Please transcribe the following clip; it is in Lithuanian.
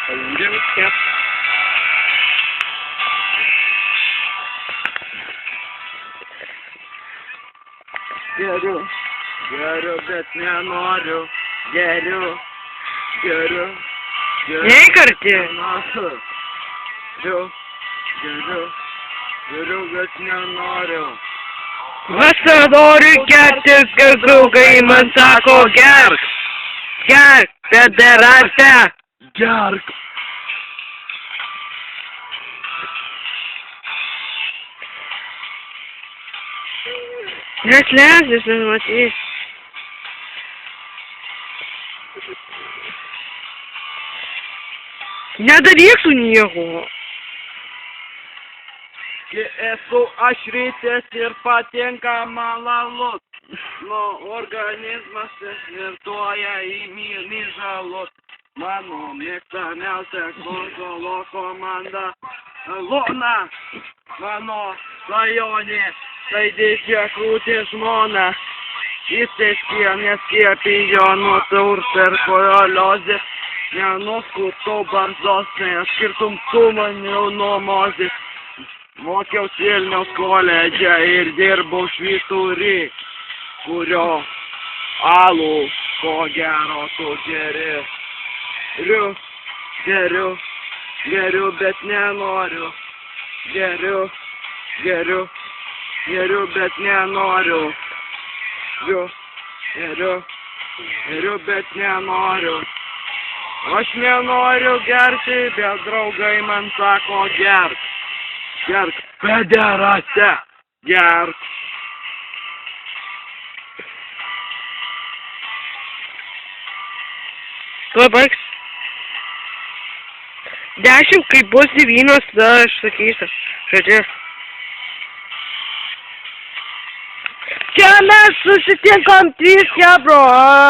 Paimdėm. Geriu, bet nenoriu. Geriu. Neįkarti. Geriu, bet nenoriu. Vasarą noriu gerti, ir draugai man sako gerk. Gerk, pederastė. Gerk. Neslesis, nematys. Nedaryk su nieko. Esu aš rytis ir patinka man lalus. Nu, organizmas virtuoja į žalus. Mano mėgstamiausia futbolo komanda Luna. Mano svajonė tai didžia krūtė žmona. Įsiskė neskiepijo nuo tuberkuliozės. Nenuskuto barzdos, neskirtum su maniau nuo mozės. Mokiausi Vilniaus koledže ir dirbau švyturį, kurio alų ko gero tu geri. Geriu, bet nenoriu. Geriu, bet nenoriu. Geriu, bet nenoriu. Aš nenoriu gerti, bet draugai man sako gerk. Gerk, pederastė. Gerk. Tuo baigs. 10, kai bus 9, aš sakysiu. Žodžiu. Čia mes susitinkam 3 chebros.